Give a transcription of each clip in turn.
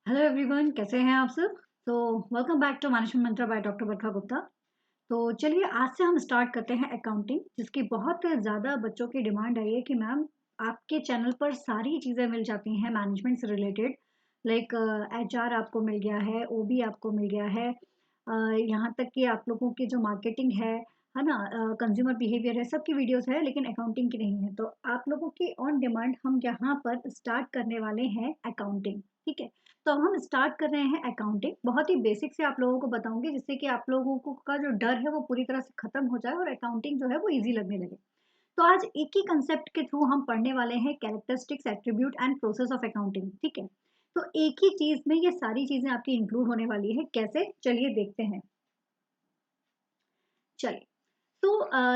Hello everyone, कैसे हैं आप सब। तो welcome back to management mantra by doctor Barkha Gupta. तो चलिए आज से हम स्टार्ट करते हैं अकाउंटिंग, जिसकी बहुत ज़्यादा बच्चों की डिमांड आई है कि मैम आपके चैनल पर सारी चीज़ें मिल जाती हैं मैनेजमेंट से रिलेटेड। लाइक एचआर आपको मिल गया है, ओबी आपको मिल गया है, यहाँ तक कि आप लोगों की जो मार्केटिंग है ना, कंज्यूमर बिहेवियर है, सबकी वीडियोस है, लेकिन अकाउंटिंग की नहीं है। तो आप लोगों की ऑन डिमांड हम यहाँ पर स्टार्ट करने वाले हैं अकाउंटिंग। ठीक है, तो अब हम स्टार्ट कर रहे हैं अकाउंटिंग। बहुत ही बेसिक से आप लोगों को बताऊंगी, जिससे कि आप लोगों को का जो डर है वो पूरी तरह से खत्म हो जाए और अकाउंटिंग जो है वो इजी लगने लगे। तो आज एक ही कंसेप्ट के थ्रू हम पढ़ने वाले हैं characteristics, attribute and process of accounting. ठीक है, तो एक ही चीज में ये सारी चीजें आपकी इंक्लूड होने वाली है। कैसे, चलिए देखते हैं। चलिए, तो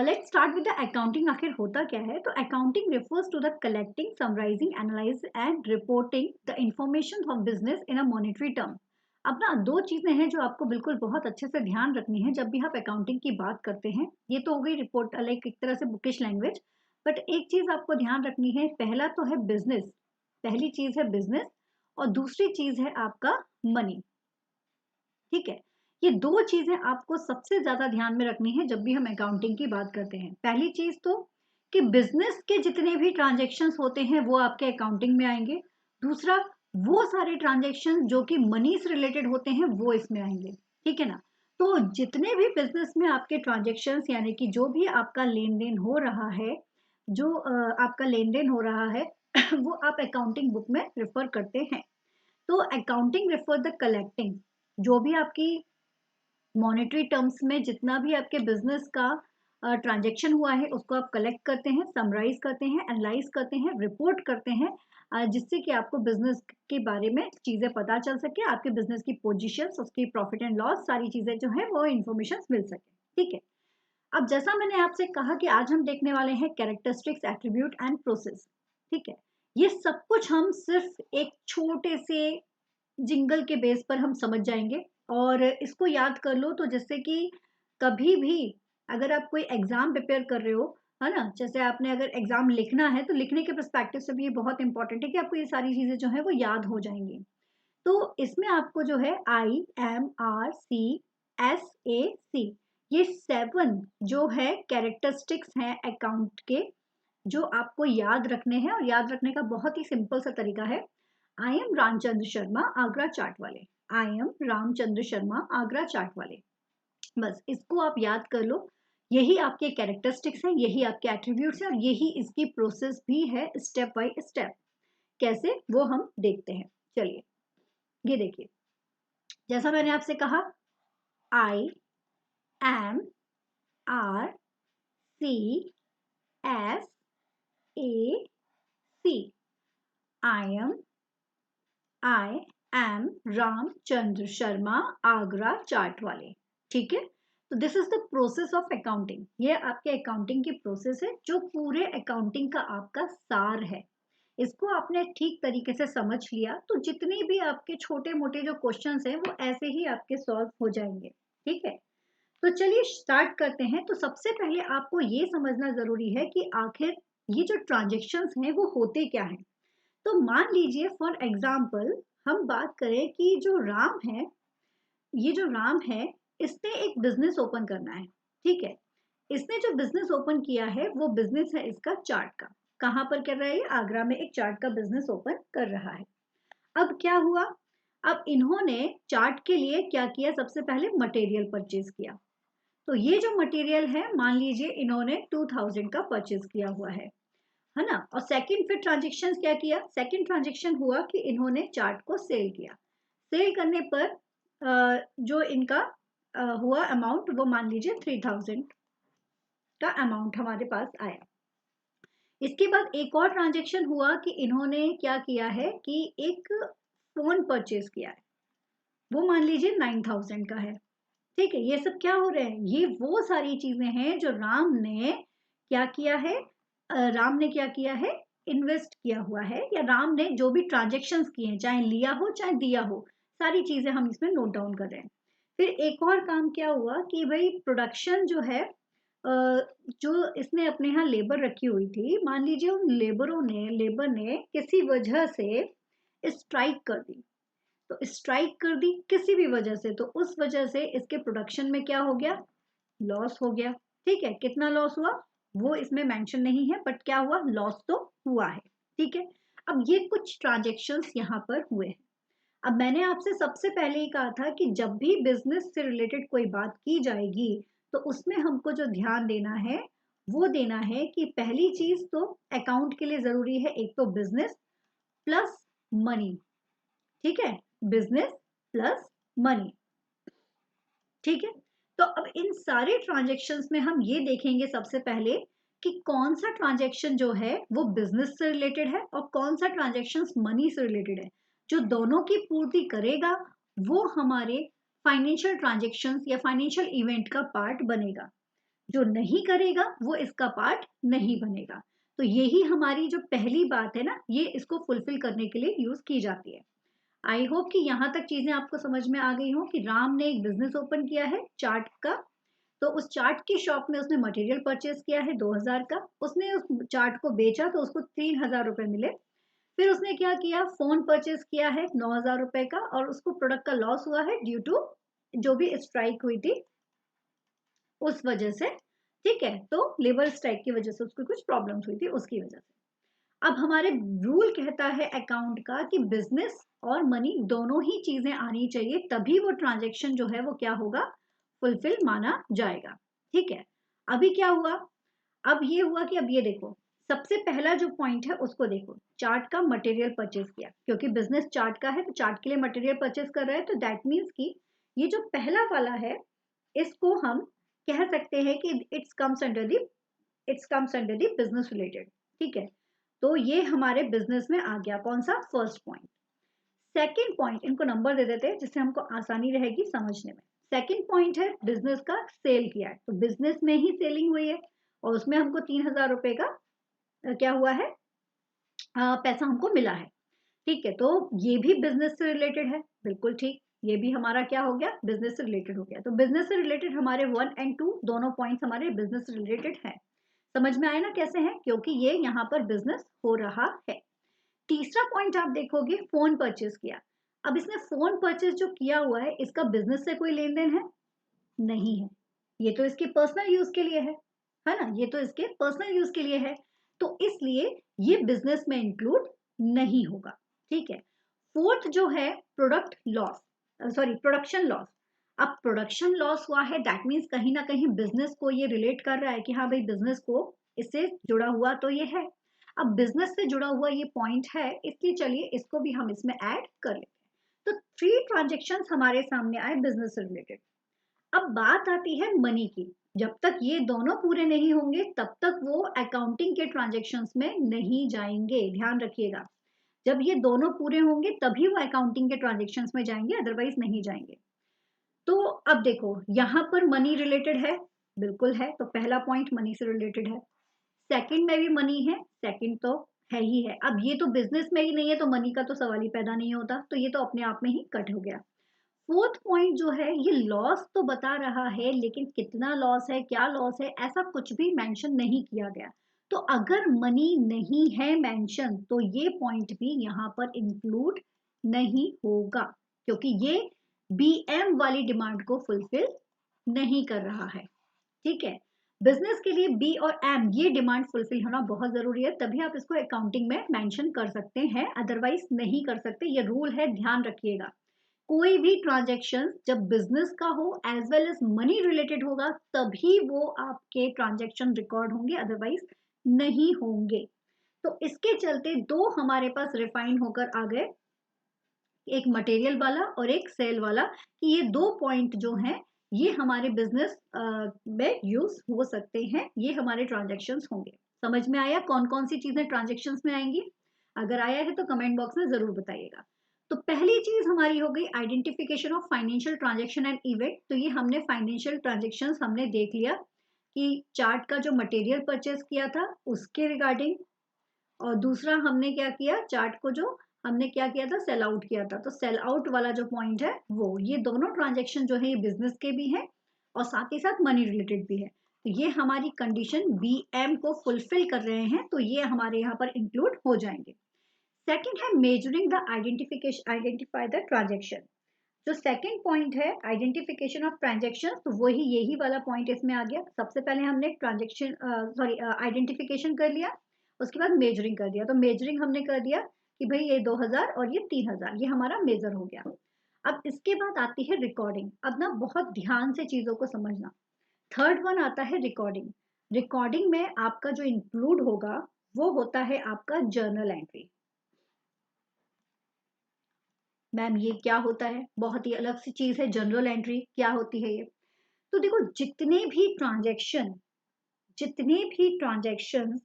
let's start with the accounting. आखिर होता क्या है? तो accounting refers to the collecting, summarizing, analyse and reporting the information of business in a monetary term. अब ना दो चीजें हैं जो आपको बिल्कुल बहुत अच्छे से ध्यान रखनी है जब भी आप अकाउंटिंग की बात करते हैं। ये तो हो गई रिपोर्ट, लाइक एक तरह से बुकिश लैंग्वेज। बट एक चीज आपको ध्यान रखनी है, पहला तो है बिजनेस, पहली चीज है बिजनेस, और दूसरी चीज है आपका मनी। ठीक है, ये दो चीजें आपको सबसे ज्यादा ध्यान में रखनी है जब भी हम अकाउंटिंग की बात करते हैं। पहली चीज तो कि बिजनेस के जितने भी ट्रांजैक्शंस होते हैं वो आपके अकाउंटिंग में आएंगे। दूसरा, वो सारे ट्रांजैक्शन जो कि मनी से रिलेटेड होते हैं वो इसमें आएंगे। ठीक है ना, तो जितने भी बिजनेस में आपके ट्रांजैक्शंस, यानी कि जो भी आपका लेन देन हो रहा है, जो आपका लेन देन हो रहा है वो आप अकाउंटिंग बुक में रिफर करते हैं। तो अकाउंटिंग रेफर द कलेक्टिंग, जो भी आपकी मॉनेटरी टर्म्स में जितना भी आपके बिजनेस का ट्रांजैक्शन हुआ है उसको आप कलेक्ट करते हैं, समराइज करते हैं, एनालाइज करते हैं, रिपोर्ट करते हैं, जिससे कि आपको बिजनेस के बारे में चीजें पता चल सके, आपके बिजनेस की पोजीशंस, उसकी प्रॉफिट एंड लॉस, सारी चीजें जो है वो इंफॉर्मेशन मिल सके। ठीक है, अब जैसा मैंने आपसे कहा कि आज हम देखने वाले हैं कैरेक्टरिस्टिक्स, एट्रीब्यूट एंड प्रोसेस। ठीक है, ये सब कुछ हम सिर्फ एक छोटे से जिंगल के बेस पर हम समझ जाएंगे, और इसको याद कर लो तो जिससे कि कभी भी अगर आप कोई एग्जाम प्रिपेयर कर रहे हो, है ना, जैसे आपने अगर एग्जाम लिखना है तो लिखने के पर्सपेक्टिव से भी ये बहुत इंपॉर्टेंट है कि आपको ये सारी चीजें जो है वो याद हो जाएंगी। तो इसमें आपको जो है IMRCSAC, ये 7 जो है कैरेक्टरिस्टिक्स हैं अकाउंट के, जो आपको याद रखने हैं। और याद रखने का बहुत ही सिंपल सा तरीका है, आई एम रामचंद्र शर्मा आगरा चाट वाले। आई एम रामचंद्र शर्मा आगरा चाट वाले, बस इसको आप याद कर लो। यही आपके कैरेक्टरिस्टिक्स हैं, यही आपके एट्रीब्यूट्स हैं, और यही इसकी प्रोसेस भी है स्टेप बाय स्टेप। कैसे, वो हम देखते हैं। चलिए, ये देखिए, जैसा मैंने आपसे कहा, IMRCSAC, I am Ramchandra Sharma Agra chaat वाले। ठीक है, तो this is the process of accounting. ये आपके अकाउंटिंग की प्रोसेस है, जो पूरे अकाउंटिंग का आपका सार है। इसको आपने ठीक तरीके से समझ लिया तो जितने भी आपके छोटे मोटे जो क्वेश्चंस हैं वो ऐसे ही आपके सॉल्व हो जाएंगे। ठीक है, तो चलिए स्टार्ट करते हैं। तो सबसे पहले आपको ये समझना जरूरी है कि आखिर ये जो ट्रांजेक्शन्स हैं वो होते क्या हैं। तो मान लीजिए फॉर एग्जाम्पल हम बात करें कि जो राम है, ये जो राम है, इसने एक बिजनेस ओपन करना है। ठीक है, इसने जो बिजनेस ओपन किया है वो बिजनेस है इसका चाट का। कहाँ पर कर रहा है? ये आगरा में एक चाट का बिजनेस ओपन कर रहा है। अब क्या हुआ, अब इन्होंने चाट के लिए क्या किया, सबसे पहले मटेरियल परचेज किया। तो ये जो मटेरियल है, मान लीजिए इन्होंने 2000 का परचेज किया हुआ है ना। और सेकंड फिर ट्रांजेक्शन क्या किया, सेकंड ट्रांजेक्शन हुआ कि इन्होंने चार्ट को सेल किया। सेल करने पर जो इनका हुआ अमाउंट, वो मान लीजिए 3000 का अमाउंट हमारे पास आया। इसके बाद एक और ट्रांजेक्शन हुआ कि इन्होंने क्या किया है कि एक फोन परचेज किया है, वो मान लीजिए 9000 का है। ठीक है, ये सब क्या हो रहे हैं, ये वो सारी चीजें हैं जो राम ने क्या किया है, राम ने क्या किया है, इन्वेस्ट किया हुआ है, या राम ने जो भी ट्रांजेक्शन्स किए हैं, चाहे लिया हो चाहे दिया हो, सारी चीजें हम इसमें नोट डाउन कर रहे हैं। फिर एक और काम क्या हुआ कि भाई प्रोडक्शन जो है, जो इसने अपने यहाँ लेबर रखी हुई थी, मान लीजिए उन लेबर ने किसी वजह से स्ट्राइक कर दी। तो स्ट्राइक कर दी किसी भी वजह से, तो उस वजह से इसके प्रोडक्शन में क्या हो गया, लॉस हो गया। ठीक है, कितना लॉस हुआ वो इसमें मेंशन नहीं है, बट क्या हुआ, लॉस तो हुआ है। ठीक है, अब ये कुछ ट्रांजेक्शन्स यहाँ पर हुए हैं। अब मैंने आपसे सबसे पहले ही कहा था कि जब भी बिजनेस से रिलेटेड कोई बात की जाएगी तो उसमें हमको जो ध्यान देना है वो देना है कि पहली चीज तो अकाउंट के लिए जरूरी है एक तो बिजनेस प्लस मनी। ठीक है, बिजनेस प्लस मनी। ठीक है, तो अब इन सारे ट्रांजेक्शन्स में हम ये देखेंगे सबसे पहले कि कौन सा ट्रांजेक्शन जो है वो बिजनेस से रिलेटेड है और कौन सा ट्रांजेक्शन मनी से रिलेटेड है। जो दोनों की पूर्ति करेगा वो हमारे फाइनेंशियल ट्रांजेक्शन्स या फाइनेंशियल इवेंट का पार्ट बनेगा, जो नहीं करेगा वो इसका पार्ट नहीं बनेगा। तो यही हमारी जो पहली बात है ना, ये इसको फुलफिल करने के लिए यूज की जाती है। आई होप कि यहाँ तक चीजें आपको समझ में आ गई हो कि राम ने एक बिजनेस ओपन किया है चार्ट का, तो उस चार्ट की शॉप में उसने मटेरियल परचेज किया है 2000 का, उसने उस चार्ट को बेचा तो उसको 3000 रुपए मिले। फिर उसने क्या किया, फोन परचेज किया है 9000 रुपए का और उसको प्रोडक्ट का लॉस हुआ है ड्यू टू जो भी स्ट्राइक हुई थी उस वजह से। ठीक है, तो लेबर स्ट्राइक की वजह से उसको कुछ प्रॉब्लम्स हुई थी उसकी वजह से। अब हमारे रूल कहता है अकाउंट का कि बिजनेस और मनी दोनों ही चीजें आनी चाहिए, तभी वो ट्रांजेक्शन जो है वो क्या होगा, फुलफिल माना जाएगा। ठीक है, अभी क्या हुआ, अब ये हुआ कि अब ये देखो सबसे पहला जो पॉइंट है उसको देखो, चार्ट का मटेरियल परचेज किया, क्योंकि बिजनेस चार्ट का है तो चार्ट के लिए मटेरियल परचेज कर रहा है, तो दैट मीन्स कि ये जो पहला वाला है इसको हम कह सकते हैं कि it's comes under the business related. ठीक है, तो ये हमारे बिजनेस में आ गया, कौन सा, फर्स्ट पॉइंट। सेकंड पॉइंट, इनको नंबर दे देते हैं जिससे हमको आसानी रहेगी समझने में। सेकंड पॉइंट है बिजनेस का सेल किया है, तो बिजनेस में ही सेलिंग हुई है और उसमें हमको 3000 रुपए का क्या हुआ है, पैसा हमको मिला है। ठीक है, तो ये भी बिजनेस से रिलेटेड है, बिल्कुल ठीक, ये भी हमारा क्या हो गया, बिजनेस से रिलेटेड हो गया। तो बिजनेस से रिलेटेड हमारे 1 और 2 दोनों पॉइंट्स हमारे बिजनेस से रिलेटेड है। समझ में आया ना कैसे है, क्योंकि ये यहाँ पर बिजनेस हो रहा है। तीसरा पॉइंट आप देखोगे, फोन परचेज किया। अब इसने फोन परचेज जो किया हुआ है इसका बिजनेस से कोई लेन देन है नहीं है, ये तो इसके पर्सनल यूज के लिए है ना, ये तो इसके पर्सनल यूज के लिए है, तो इसलिए ये बिजनेस में इंक्लूड नहीं होगा। ठीक है, फोर्थ जो है product loss, sorry production loss. अब प्रोडक्शन लॉस हुआ है दैट मीन्स कहीं ना कहीं बिजनेस को ये रिलेट कर रहा है कि हाँ भाई बिजनेस को इससे जुड़ा हुआ तो ये है। अब बिजनेस से जुड़ा हुआ ये पॉइंट है, इसलिए चलिए इसको भी हम इसमें ऐड कर लेते हैं। तो 3 ट्रांजेक्शन्स हमारे सामने आए बिजनेस से रिलेटेड। अब बात आती है मनी की, जब तक ये दोनों पूरे नहीं होंगे तब तक वो अकाउंटिंग के ट्रांजेक्शन्स में नहीं जाएंगे, ध्यान रखिएगा। जब ये दोनों पूरे होंगे तभी वो अकाउंटिंग के ट्रांजेक्शन्स में जाएंगे, अदरवाइज नहीं जाएंगे। तो अब देखो यहाँ पर मनी रिलेटेड है, बिल्कुल है, तो पहला पॉइंट मनी से रिलेटेड है। सेकंड में भी मनी है, सेकंड तो है ही है। अब ये तो बिजनेस में ही नहीं है तो मनी का तो सवाल ही पैदा नहीं होता, तो ये तो अपने आप में ही कट हो गया। फोर्थ पॉइंट जो है ये लॉस तो बता रहा है, लेकिन कितना लॉस है, क्या लॉस है, ऐसा कुछ भी मेंशन नहीं किया गया। तो अगर मनी नहीं है मेंशन तो ये पॉइंट भी यहाँ पर इंक्लूड नहीं होगा, क्योंकि ये बीएम वाली डिमांड को फुलफिल नहीं कर रहा है। ठीक है, बिजनेस के लिए बी और एम ये डिमांड फुलफिल होना बहुत जरूरी है, तभी आप इसको अकाउंटिंग में मेंशन कर सकते हैं, अदरवाइज नहीं कर सकते, ये रूल है, ध्यान रखिएगा। कोई भी ट्रांजेक्शन जब बिजनेस का हो as well as money related होगा तभी वो आपके ट्रांजेक्शन रिकॉर्ड होंगे, अदरवाइज नहीं होंगे। तो इसके चलते दो हमारे पास रिफाइन होकर आ गए, एक मटेरियल वाला और एक सेल वाला, कि ये दो पॉइंट जो हैं ये हमारे बिजनेस में यूज हो सकते हैं, ये हमारे ट्रांजेक्शन्स होंगे। समझ में आया कौन कौन सी चीजें ट्रांजेक्शन्स में आएंगी? अगर आया है तो कमेंट बॉक्स में जरूर बताइएगा। तो पहली चीज हमारी हो गई identification of financial transaction and event. तो ये हमने फाइनेंशियल ट्रांजेक्शन्स हमने देख लिया कि चार्ट का जो मटेरियल परचेज किया था उसके रिगार्डिंग, और दूसरा हमने क्या किया, चार्ट को जो हमने क्या किया था, सेल आउट किया था, तो सेल आउट वाला जो पॉइंट है वो, ये दोनों ट्रांजेक्शन जो है ये बिजनेस के भी हैं और साथ ही साथ मनी रिलेटेड भी है, तो ये हमारी कंडीशन बी एम को फुलफिल कर रहे हैं, तो ये हमारे यहाँ पर इंक्लूड हो जाएंगे। सेकंड है measuring the identify the transaction. जो सेकंड पॉइंट है आइडेंटिफिकेशन ऑफ ट्रांजेक्शन, तो वही यही वाला पॉइंट इसमें आ गया। सबसे पहले हमने ट्रांजेक्शन आइडेंटिफिकेशन कर लिया, उसके बाद मेजरिंग कर दिया। तो मेजरिंग हमने कर दिया कि भाई ये 2000 और ये 3000, ये हमारा मेजर हो गया। अब इसके बाद आती है रिकॉर्डिंग। अब ना बहुत ध्यान से चीजों को समझना। थर्ड वन आता है रिकॉर्डिंग। रिकॉर्डिंग में आपका जो इंक्लूड होगा वो होता है आपका जर्नल एंट्री। मैम ये क्या होता है? बहुत ही अलग सी चीज है जर्नल एंट्री, क्या होती है ये? तो देखो, जितने भी ट्रांजैक्शन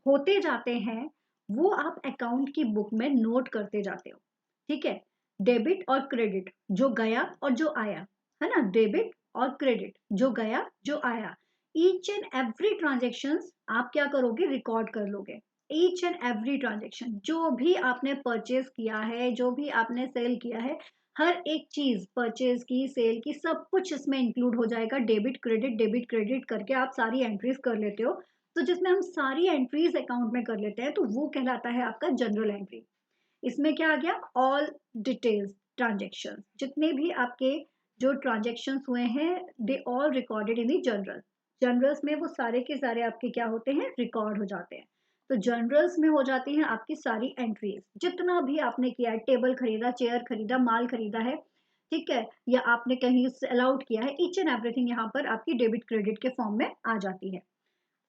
होते जाते हैं वो आप अकाउंट की बुक में नोट करते जाते हो। ठीक है, डेबिट और क्रेडिट जो गया और जो आया, है ना, डेबिट और क्रेडिट जो गया जो आया, ईच एंड एवरी ट्रांजेक्शन आप क्या करोगे? रिकॉर्ड कर लोगे। ईच एंड एवरी ट्रांजेक्शन, जो भी आपने परचेज किया है, जो भी आपने सेल किया है, हर एक चीज परचेज की, सेल की, सब कुछ इसमें इंक्लूड हो जाएगा। डेबिट क्रेडिट करके आप सारी एंट्रीज कर लेते हो। तो जिसमें हम सारी एंट्रीज अकाउंट में कर लेते हैं तो वो कहलाता है आपका जनरल एंट्री। इसमें क्या आ गया? ऑल डिटेल्स ट्रांजेक्शन, जितने भी आपके जो ट्रांजेक्शन हुए हैं they all recorded in the general. Generals में वो सारे के सारे आपके क्या होते हैं? रिकॉर्ड हो जाते हैं। तो जनरल्स में हो जाती हैं आपकी सारी एंट्रीज, जितना भी आपने किया है, टेबल खरीदा, चेयर खरीदा, माल खरीदा है, ठीक है, या आपने कहीं से अलाउड किया है, ईच एंड एवरीथिंग यहाँ पर आपकी डेबिट क्रेडिट के फॉर्म में आ जाती है।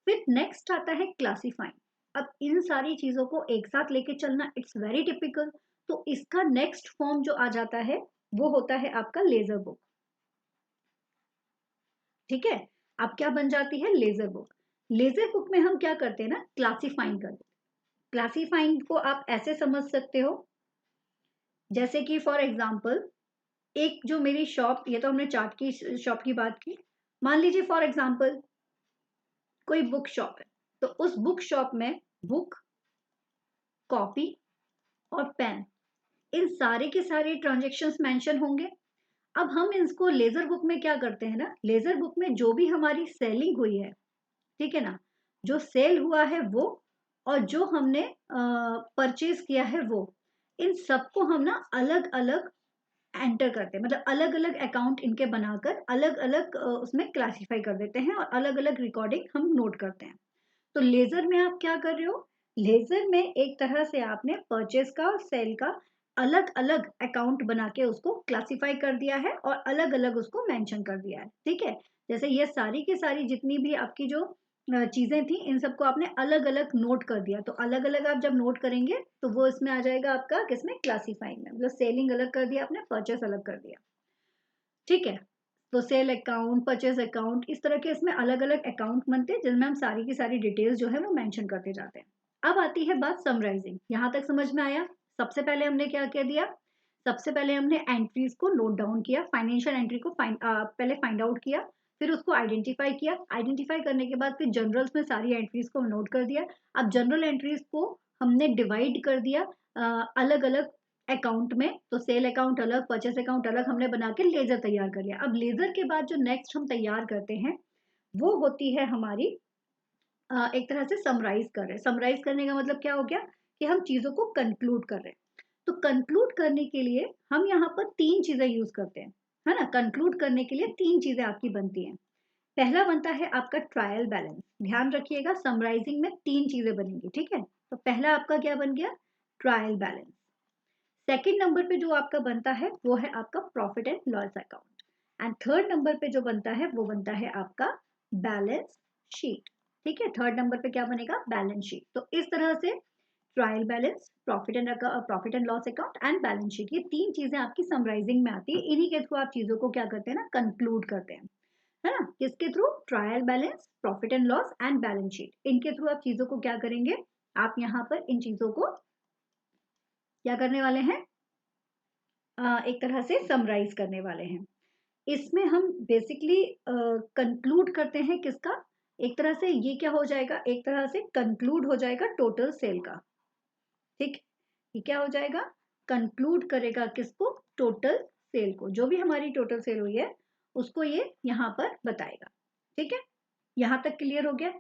फिर नेक्स्ट आता है क्लासीफाइंग। अब इन सारी चीजों को एक साथ लेके चलना इट्स वेरी टिपिकल। तो इसका नेक्स्ट फॉर्म जो आ जाता है वो होता है आपका लेजर बुक। ठीक है, अब क्या बन जाती है? Laser book. लेजर बुक में हम क्या करते हैं ना, क्लासीफाइंग करते हैं। क्लासीफाइंग को आप ऐसे समझ सकते हो जैसे कि फॉर एग्जाम्पल, एक जो मेरी शॉप, ये तो हमने चार्ट की शॉप की बात की, मान लीजिए फॉर एग्जाम्पल कोई बुक शॉप है, तो उस बुक शॉप में बुक, कॉपी और पेन, इन सारे के सारे ट्रांजेक्शन्स मेंशन होंगे। अब हम इसको लेजर बुक में क्या करते हैं ना, लेजर बुक में जो भी हमारी सेलिंग हुई है, ठीक है ना, जो सेल हुआ है वो, और जो हमने परचेज किया है वो, इन सबको हम ना अलग अलग एंटर करते हैं, मतलब अलग अलग अकाउंट इनके बनाकर अलग अलग उसमें क्लासिफाई कर देते हैं और अलग अलग रिकॉर्डिंग हम नोट करते हैं। तो लेजर में आप क्या कर रहे हो? लेजर में एक तरह से आपने परचेज का और सेल का अलग अलग अकाउंट बना के उसको क्लासिफाई कर दिया है और अलग अलग उसको मेंशन कर दिया है। ठीक है, जैसे ये सारी की सारी जितनी भी आपकी जो चीजें थी, इन सबको आपने अलग अलग नोट कर दिया। तो अलग अलग आप जब नोट करेंगे तो वो इसमें आ जाएगा आपका किसमें? क्लासीफाइंग में। मतलब सेलिंग अलग कर दिया आपने, परचेस अलग कर दिया। ठीक है, तो सेल अकाउंट, परचेज अकाउंट, इस तरह के इसमें अलग अलग अकाउंट बनते हैं जिनमें हम सारी की सारी डिटेल्स जो है वो मेंशन करते जाते हैं। अब आती है बात समराइजिंग। यहाँ तक समझ में आया? सबसे पहले हमने क्या क्या दिया? सबसे पहले हमने एंट्रीज को नोट डाउन किया, फाइनेंशियल एंट्री को पहले फाइंड आउट किया, फिर उसको आइडेंटिफाई किया। आइडेंटिफाई करने के बाद फिर जनरल्स में सारी एंट्रीज को नोट कर दिया। अब जनरल एंट्रीज को हमने डिवाइड कर दिया अलग अलग अकाउंट में। तो सेल अकाउंट अलग, परचेस अकाउंट अलग हमने बना के लेजर तैयार कर लिया। अब लेजर के बाद जो नेक्स्ट हम तैयार करते हैं वो होती है हमारी एक तरह से समराइज कर रहे हैं। समराइज करने का मतलब क्या हो गया कि हम चीजों को कंक्लूड कर रहे हैं। तो कंक्लूड करने के लिए हम यहाँ पर तीन चीजें यूज करते हैं, है ना। कंक्लूड करने के लिए तीन चीजें आपकी बनती हैं। पहला बनता है आपका ट्रायल बैलेंस। ध्यान रखिएगा, समराइजिंग में तीन चीजें बनेंगी, ठीक है। तो पहला आपका क्या बन गया? Trial balance. सेकंड नंबर पे जो आपका बनता है वो है आपका profit and loss account. And third number पे जो बनता है वो बनता है आपका बैलेंस शीट। ठीक है, थर्ड नंबर पे क्या बनेगा? Balance sheet. तो इस तरह से trial balance, profit and loss account and balance sheet, ये तीन चीजें आपकी समराइजिंग में आती है। इन्हीं के थ्रू आप चीजों को क्या करते हैं ना, कंक्लूड करते हैं, है ना। किसके through? Trial balance, profit and loss and balance sheet. इनके थ्रू आप चीजों को क्या करेंगे? आप यहाँ पर इन चीजों को क्या करने वाले हैं? एक तरह से समराइज करने वाले हैं। इसमें हम बेसिकली कंक्लूड करते हैं किसका? एक तरह से ये क्या हो जाएगा? एक तरह से कंक्लूड हो जाएगा टोटल सेल का। ठीक, ये क्या हो जाएगा? कंक्लूड करेगा किसको? टोटल सेल को। जो भी हमारी टोटल सेल हुई है उसको ये यहाँ पर बताएगा। ठीक है, यहाँ तक क्लियर हो गया।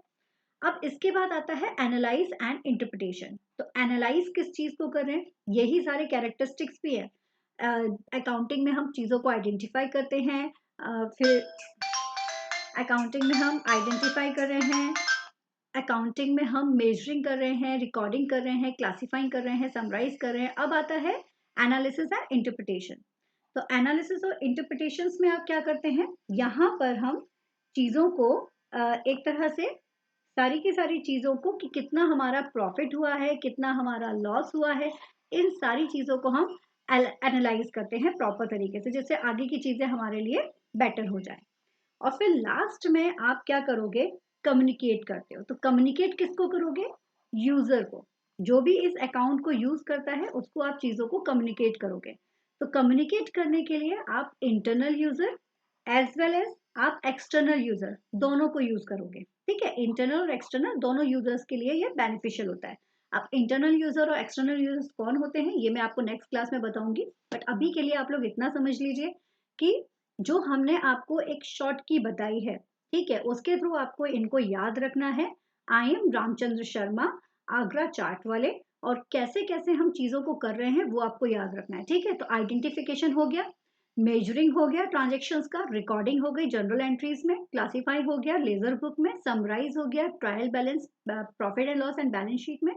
अब इसके बाद आता है एनालाइज एंड इंटरप्रिटेशन। तो एनालाइज किस चीज को कर रहे हैं, यही सारे कैरेक्टरिस्टिक्स भी है। अकाउंटिंग में हम चीजों को आइडेंटिफाई करते हैं, फिर अकाउंटिंग में हम आइडेंटिफाई कर रहे हैं, अकाउंटिंग में हम मेजरिंग कर रहे हैं, रिकॉर्डिंग कर रहे हैं, क्लासिफाइंग कर रहे हैं, समराइज कर रहे हैं। अब आता है एनालिसिस एंड इंटरप्रिटेशन। तो एनालिसिस और इंटरप्रिटेशन में आप क्या करते हैं, यहाँ पर हम चीजों को एक तरह से सारी की सारी चीजों को कि कितना हमारा प्रॉफिट हुआ है, कितना हमारा लॉस हुआ है, इन सारी चीजों को हम एनालाइज करते हैं प्रॉपर तरीके से, जिससे आगे की चीजें हमारे लिए बेटर हो जाए। और फिर लास्ट में आप क्या करोगे, कम्युनिकेट करते हो। तो कम्युनिकेट किसको करोगे, यूजर को। जो भी इस अकाउंट को यूज करता है उसको आप चीजों को कम्युनिकेट करोगे। तो कम्युनिकेट करने के लिए आप internal user as well as आप एक्सटर्नल यूजर दोनों को यूज करोगे। ठीक है, इंटरनल और एक्सटर्नल दोनों यूजर्स के लिए ये बेनिफिशियल होता है। अब इंटरनल यूजर और एक्सटर्नल यूजर्स कौन होते हैं ये मैं आपको नेक्स्ट क्लास में बताऊंगी, बट अभी के लिए आप लोग इतना समझ लीजिए कि जो हमने आपको एक शॉर्ट की बताई है, ठीक है, उसके थ्रू आपको इनको याद रखना है। आई एम रामचंद्र शर्मा, आगरा चार्ट वाले। और कैसे कैसे हम चीजों को कर रहे हैं वो आपको याद रखना है। ठीक है, तो आइडेंटिफिकेशन हो गया, मेजरिंग हो गया ट्रांजेक्शन्स का, रिकॉर्डिंग हो गई जनरल एंट्रीज में, क्लासीफाई हो गया लेजर बुक में, समराइज हो गया trial balance profit and loss and balance sheet में,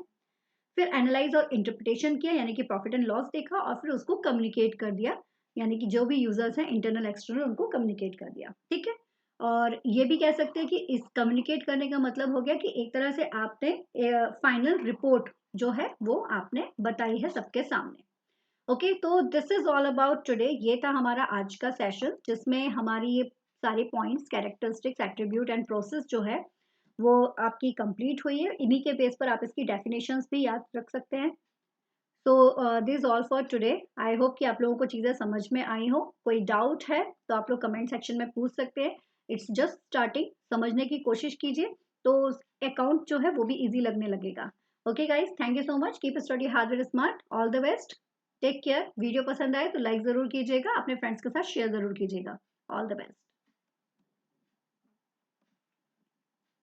फिर एनालाइज और इंटरप्रिटेशन किया यानी कि प्रॉफिट एंड लॉस देखा, और फिर उसको कम्युनिकेट कर दिया, यानी कि जो भी यूजर्स हैं इंटरनल एक्सटर्नल उनको कम्युनिकेट कर दिया। ठीक है, और ये भी कह सकते हैं कि इस कम्युनिकेट करने का मतलब हो गया कि एक तरह से आपने फाइनल रिपोर्ट जो है वो आपने बताई है सबके सामने। ओके, तो this is all about today. ये था हमारा आज का सेशन जिसमें हमारी ये सारे points, characteristics, attribute and process जो है वो आपकी कंप्लीट हुई है। इन्हीं के बेस पर आप इसकी डेफिनेशंस भी याद रख सकते हैं। तो this all for today. I hope कि आप लोगों को चीज़ें समझ में आई हो। कोई डाउट है तो आप लोग कमेंट सेक्शन में पूछ सकते हैं। इट्स जस्ट स्टार्टिंग, समझने की कोशिश कीजिए तो अकाउंट जो है वो भी इजी लगने लगेगा। Okay guys, thank you so much. Keep study hard and smart. All the best. Take care. Video पसंद आए तो लाइक ज़रूर कीजिएगा, अपने फ्रेंड्स के साथ शेयर ज़रूर कीजिएगा। All the best.